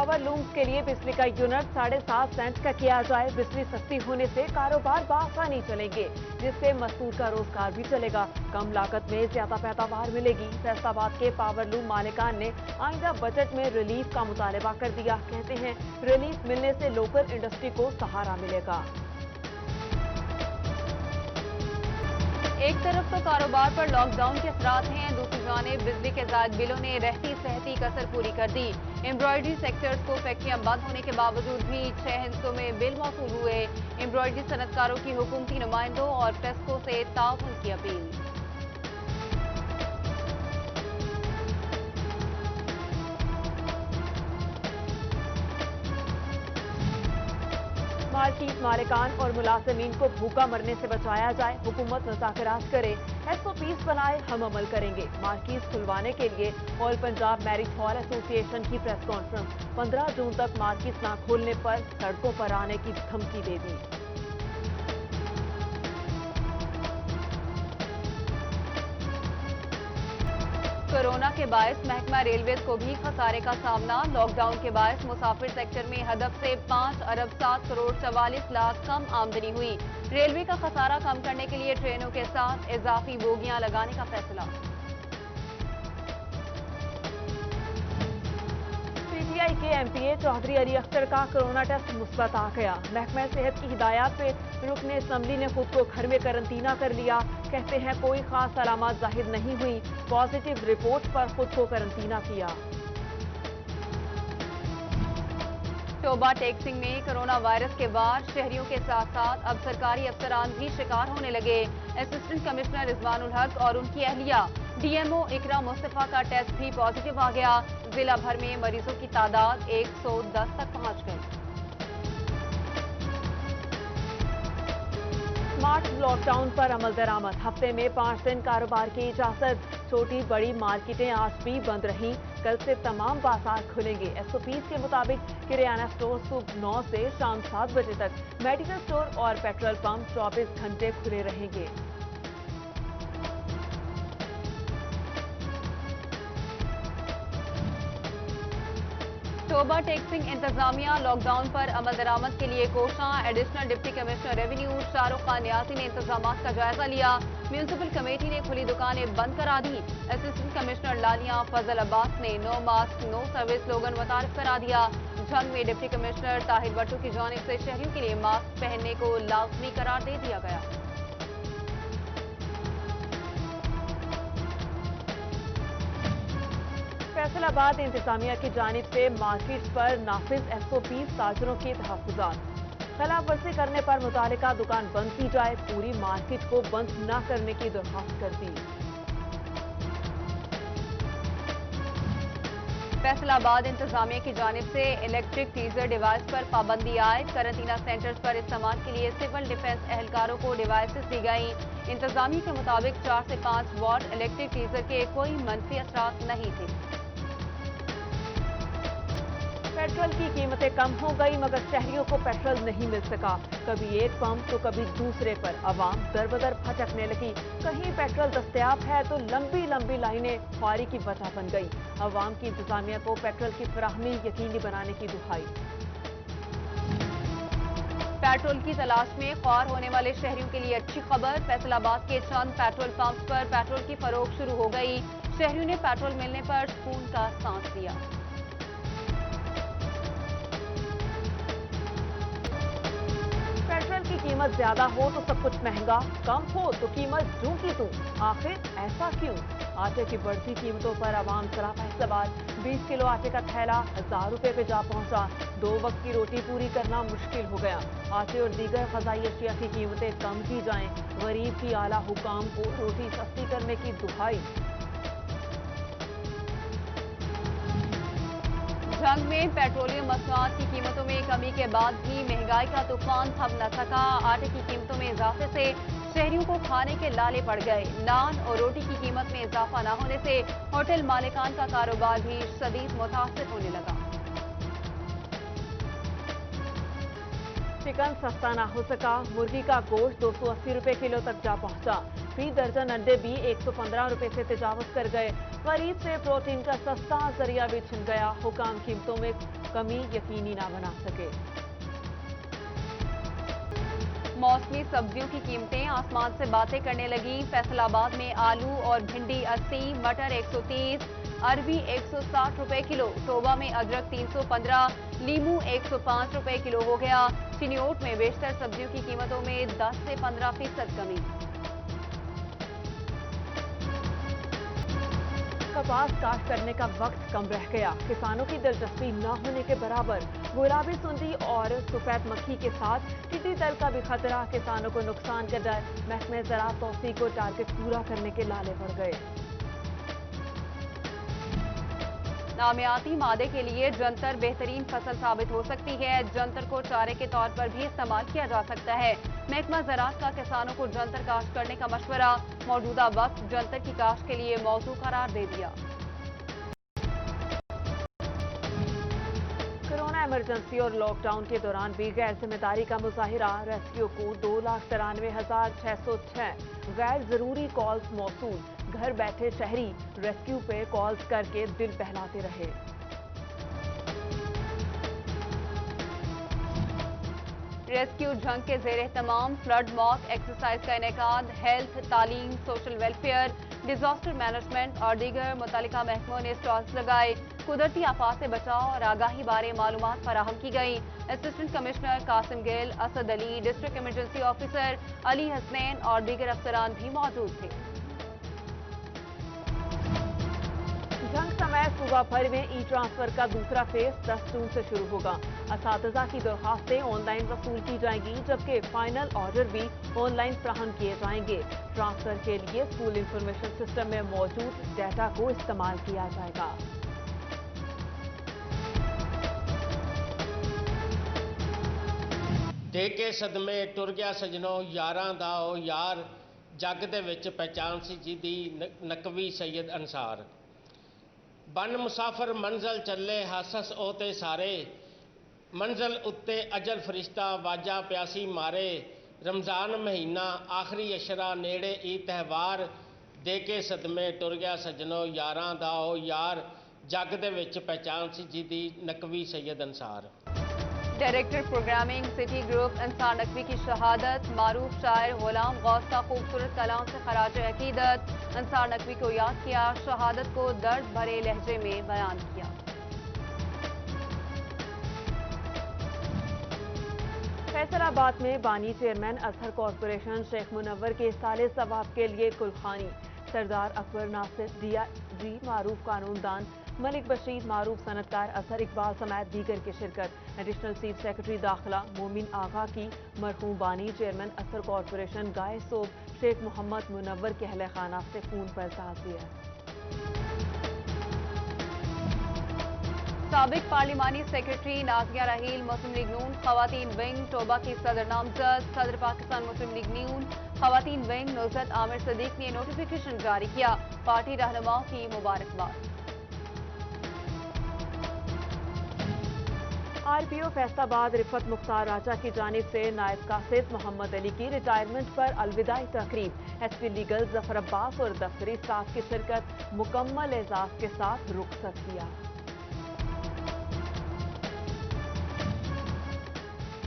Power looms के लिए बिजली का यूनिट 7.5 सेंट का किया जाए। बिजली सस्ती होने से कारोबार बआसानी चलेंगे, जिससे मजदूर का रोजगार भी चलेगा। कम लागत में ज्यादा पैदावार मिलेगी। फैसलाबाद के पावर लूम मालिकान ने आइंदा बजट में रिलीफ का मुतालबा कर दिया। कहते हैं रिलीफ मिलने से लोकल इंडस्ट्री को सहारा मिलेगा। एक तरफ तो कारोबार पर लॉकडाउन के असरात हैं, दूसरी जानिब बिजली के ज़ायद बिलों ने रहती सहती कसर पूरी कर दी। एम्ब्रॉयडरी सेक्टर्स को फैक्ट्रियां बंद होने के बावजूद भी 6 हिस्सों में बिल मौसूल हुए। एम्ब्रॉयडरी सनतकारों की हुकूमती नुमाइंदों और टेस्को से ताउन की अपील। मार्केट मालिकान और मुलाजमीन को भूखा मरने से बचाया जाए। हुकूमत मुज़ाकरात करे, SOPs बनाए, हम अमल करेंगे। मार्केट खुलवाने के लिए all Punjab marriage hall association की प्रेस कॉन्फ्रेंस। 15 जून तक मार्केट ना खोलने पर सड़कों पर आने की धमकी दे दी। कोरोना के बायस महकमा रेलवेज को भी खसारे का सामना। लॉकडाउन के बायस मुसाफिर सेक्टर में हदफ से 5 अरब 7 करोड़ 44 लाख कम आमदनी हुई। रेलवे का खसारा कम करने के लिए ट्रेनों के साथ इजाफी बोगियां लगाने का फैसला। PTI के MPA चौधरी अली अख्तर का कोरोना टेस्ट मुस्बत आ गया। महकमा सेहत की हिदायत पे रुकने असम्बली ने खुद को घर में करंतना कर लिया। कहते हैं कोई खास अलामत जाहिर नहीं हुई, पॉजिटिव रिपोर्ट पर खुद को करंतना किया। शोबा टैक्सिंग में कोरोना वायरस के बाद शहरियों के साथ साथ अब सरकारी अफसरान भी शिकार होने लगे। असिस्टेंट कमिश्नर रिजवानुल हक और उनकी अहलिया DMO इकरा मुस्तफा का टेस्ट भी पॉजिटिव आ गया। जिला भर में मरीजों की तादाद 110 तक पहुंच गई। स्मार्ट लॉकडाउन पर अमल दरामद। हफ्ते में 5 दिन कारोबार की इजाजत। छोटी बड़ी मार्केटें आज भी बंद रहीं। कल से तमाम बाजार खुलेंगे। SOPs के मुताबिक किराना स्टोर सुबह 9 से शाम 7 बजे तक, मेडिकल स्टोर और पेट्रोल पंप 24 घंटे खुले रहेंगे। शोबा टैक्सिंग इंतजामिया लॉकडाउन पर अमल दरामद के लिए कोशां। Additional deputy commissioner revenue Shahrukh Khan न्यासी ने इंतजामात का जायजा लिया। म्यूनिसिपल कमेटी ने खुली दुकानें बंद करा दी। असिस्टेंट कमिश्नर लालिया फजल अब्बास ने no mask no service slogan मुतारिफ करा दिया। झंग में डिप्टी कमिश्नर ताहिर भट्टू की जानिब से शहरियों के लिए मास्क पहनने को लाजमी करार दे दिया गया। फैसलाबाद इंतजामिया की जानिब से मार्केट्स पर नाफिज SOPs ताजरों के तहफ्फुज़ात। खिलाफ वर्जी करने पर मुतालिका दुकान बंद की जाए। पूरी मार्केट को बंद न करने की दरख्वास्त कर दी। फैसलाबाद इंतजामिया की जानिब से इलेक्ट्रिक टीजर डिवाइस पर पाबंदी आयद। करंतना सेंटर्स पर इस्तेमाल के लिए सिविल डिफेंस एहलकारों को डिवाइसेस दी गई। इंतजामिया के मुताबिक 4 से 5 वॉट इलेक्ट्रिक टीजर के कोई मनफी असरात नहीं थे। पेट्रोल की कीमतें कम हो गई, मगर शहरियों को पेट्रोल नहीं मिल सका। कभी एक पंप तो कभी दूसरे पर अवाम दर बदर भटकने लगी। कहीं पेट्रोल दस्तयाब है तो लंबी लंबी लाइनें ख्वारी की वजह बन गई। अवाम की इंतजामिया को पेट्रोल की फराहमी यकीनी बनाने की दुहाई। पेट्रोल की तलाश में ख्वार होने वाले शहरियों के लिए अच्छी खबर। फैसलाबाद के चंद पेट्रोल पंप्स पर पेट्रोल की फरोख्त शुरू हो गई। शहरियों ने पेट्रोल मिलने पर सुकून का सांस लिया। पेट्रोल की कीमत ज्यादा हो तो सब कुछ महंगा, कम हो तो कीमत जूं की तूं। आखिर ऐसा क्यों? आटे की बढ़ती कीमतों पर आवाम सरापा सवाल। 20 किलो आटे का थैला 1000 रुपए पे जा पहुंचा। 2 वक्त की रोटी पूरी करना मुश्किल हो गया। आटे और दीगर ग़िज़ाई अशिया की कीमतें कम की जाएं। गरीब की आला हुकाम को रोटी सस्ती करने की दुहाई। जंग में पेट्रोलियम मसनूआत की कीमतों में कमी के बाद भी महंगाई का तूफान थम न सका। आटे की कीमतों में इजाफे से शहरियों को खाने के लाले पड़ गए। नान और रोटी की कीमत में इजाफा न होने से होटल मालिकान का कारोबार भी शदीद मुतासिर होने लगा। चिकन सस्ता ना हो सका, मुर्गी का गोश्त 280 रुपए किलो तक जा पहुंचा। फी दर्जन अंडे भी 115 रुपए से तजावज कर गए। गरीब से प्रोटीन का सस्ता जरिया भी छिन गया। हुकाम कीमतों में कमी यकीनी ना बना सके। मौसमी सब्जियों की कीमतें आसमान से बातें करने लगी। फैसलाबाद में आलू और भिंडी 80, मटर 130, अरबी 160 रुपए किलो, टोबा में अदरक 315, लीमू 105 रुपए किलो हो गया। चिन्योट में बेशतर सब्जियों की कीमतों में 10 से 15% कमी। कपास काश्त करने का वक्त कम रह गया। किसानों की दिलचस्पी न होने के बराबर। गुलाबी सुंडी और सफेद मक्खी के साथ टिड्डी दल का भी खतरा। किसानों को नुकसान का डर। महकमे ज़राअत तौसीक को टारगेट पूरा करने के लाले पड़ गए। नामियाती मादे के लिए जंतर बेहतरीन फसल साबित हो सकती है। जंतर को चारे के तौर पर भी इस्तेमाल किया जा सकता है। महकमा ज़राअत का किसानों को जंतर काश्त करने का मशवरा। मौजूदा वक्त जंतर की काश्त के लिए मौजू करार दे दिया। कोरोना इमरजेंसी और लॉकडाउन के दौरान भी गैर जिम्मेदारी का मुजाहिरा। रेस्क्यू को 2,93,606 गैर जरूरी कॉल्स मौसूल। घर बैठे शहरी रेस्क्यू पे कॉल्स करके दिल बहलाते रहे। रेस्क्यू जंग के जेर तमाम फ्लड मॉक एक्सरसाइज का इनेकाद। हेल्थ, तालीम, सोशल वेलफेयर, डिजास्टर मैनेजमेंट और दीगर मुतल्लिका महकमों ने स्टॉल्स लगाए। कुदरती आफात से बचाव और आगाही बारे मालूमात फराहम की गई। Assistant commissioner Qasim Gill, Asad Ali, district emergency officer Ali Hasnain और दीगर अफसरान भी मौजूद थे। जंग समय सूबा भर में ई ट्रांसफर का दूसरा फेज 10 जून से शुरू होगा। असातिज़ा की दरखास्तें ऑनलाइन वसूल की जाएंगी, जबकि फाइनल ऑर्डर भी ऑनलाइन फ्राहम किए जाएंगे। ट्रांसफर के लिए स्कूल इंफॉर्मेशन सिस्टम में मौजूद डाटा को इस्तेमाल किया जाएगा। ਦੇ ਕੇ ਸਦਮੇ ਟੁਰ ਗਿਆ ਸਜਣੋ ਯਾਰਾਂ ਦਾ ਉਹ ਯਾਰ ਜੱਗ ਦੇ ਵਿੱਚ ਪਹਿਚਾਨ ਸੀ ਜਿਹਦੀ ਨਕਵੀ ਸੈयद ਅਨਸਾਰ ਬਨ ਮੁਸਾਫਰ ਮੰਜ਼ਲ ਚੱਲੇ ਹਸਸ ਉਹ ਤੇ ਸਾਰੇ ਮੰਜ਼ਲ ਉੱਤੇ ਅਜਲ ਫਰਿਸ਼ਤਾ ਵਾਜਾ ਪਿਆਸੀ ਮਾਰੇ ਰਮਜ਼ਾਨ ਮਹੀਨਾ ਆਖਰੀ ਅਸ਼ਰਾ ਨੇੜੇ ਇਹ ਤਿਉਹਾਰ ਦੇ ਕੇ ਸਦਮੇ ਟੁਰ ਗਿਆ ਸਜਣੋ ਯਾਰਾਂ ਦਾ ਉਹ ਯਾਰ ਜੱਗ ਦੇ ਵਿੱਚ ਪਹਿਚਾਨ ਸੀ ਜਿਹਦੀ Naqvi Syed Ansar. Director programming city group Ansar Naqvi की शहादत। मारूफ शायर गुलाम गौस का खूबसूरत कलाम से खराज अकीदत। अंसार नकवी को याद किया, शहादत को दर्द भरे लहजे में बयान किया। फैसलाबाद में बानी चेयरमैन अजहर कॉरपोरेशन शेख मुनव्वर के साले सवाब के लिए कुलखानी। सरदार अकबर नासिर जी, मारूफ कानूनदान मलिक बशीर, मारूफ सनतकार अजहर इकबाल समेत दीगर की शिरकत। एडिशनल चीफ सेक्रेटरी दाखिला मोमिन आगा की मरहूम बानी चेयरमैन अजहर कॉरपोरेशन गाय सोब शेख मोहम्मद मुनव्वर के अहले खाना से खून पर ताज़िया। साबिक पार्लिमानी सेक्रेटरी नाजिया रहील मुस्लिम लीग नून खवातीन विंग टोबा की सदर नामजद। सदर पाकिस्तान मुस्लिम लीग नून खवातीन विंग नुज़रत आमिर सदीक ने नोटिफिकेशन जारी किया। पार्टी रहनुमाओं की मुबारकबाद। आरपीओ फैसलाबाद रिफत मुख्तार राजा की जानिब से नायब कासिद मोहम्मद अली की रिटायरमेंट पर अलविदाई तकरीब। एसपी लीगल जफर अब्बास और दफ्तरी स्टाफ की शिरकत। मुकम्मल एजाज के साथ रुखसत किया।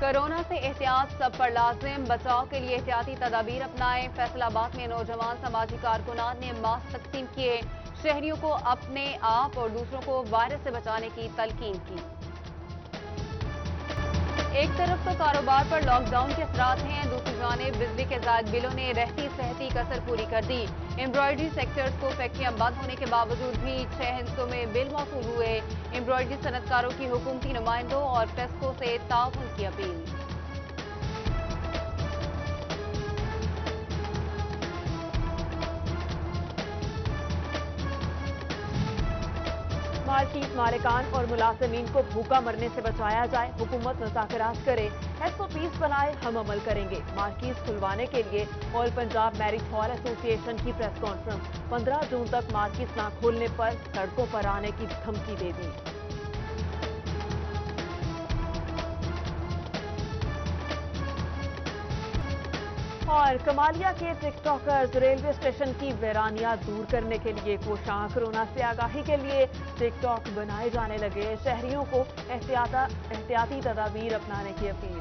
कोरोना से एहतियात सब पर लाजिम। बचाव के लिए एहतियाती तदाबीर अपनाएं। फैसलाबाद में नौजवान समाजी कारकुनान ने मास्क तकसीम किए। शहरियों को अपने आप और दूसरों को वायरस से बचाने की तलकीन की। एक तरफ तो कारोबार पर लॉकडाउन के असरात हैं, दूसरी जानिब बिजली के ज़ायद बिलों ने रहती सहती कसर पूरी कर दी। एम्ब्रॉयडरी सेक्टर्स को फैक्ट्रियां बंद होने के बावजूद भी 6 हिस्सों में बिल मौसूल हुए। एम्ब्रॉयडरी सनतकारों की हुकूमती नुमाइंदों और टेस्को से ताउन की अपील। मार्किट मालिकान और मुलाजमीन को भूखा मरने से बचाया जाए। हुकूमत मुज़ाकरात करे, SOPs बनाए, हम अमल करेंगे। मार्किट खुलवाने के लिए all Punjab marriage hall association की प्रेस कॉन्फ्रेंस। 15 जून तक मार्किट ना खोलने पर सड़कों पर आने की धमकी दे दी। और कमालिया के टिकटॉकर्स रेलवे स्टेशन की वीरानियां दूर करने के लिए कोशां। कोरोना से आगाही के लिए टिकटॉक बनाए जाने लगे। शहरियों को एहतियाती तदाबीर अपनाने की अपील।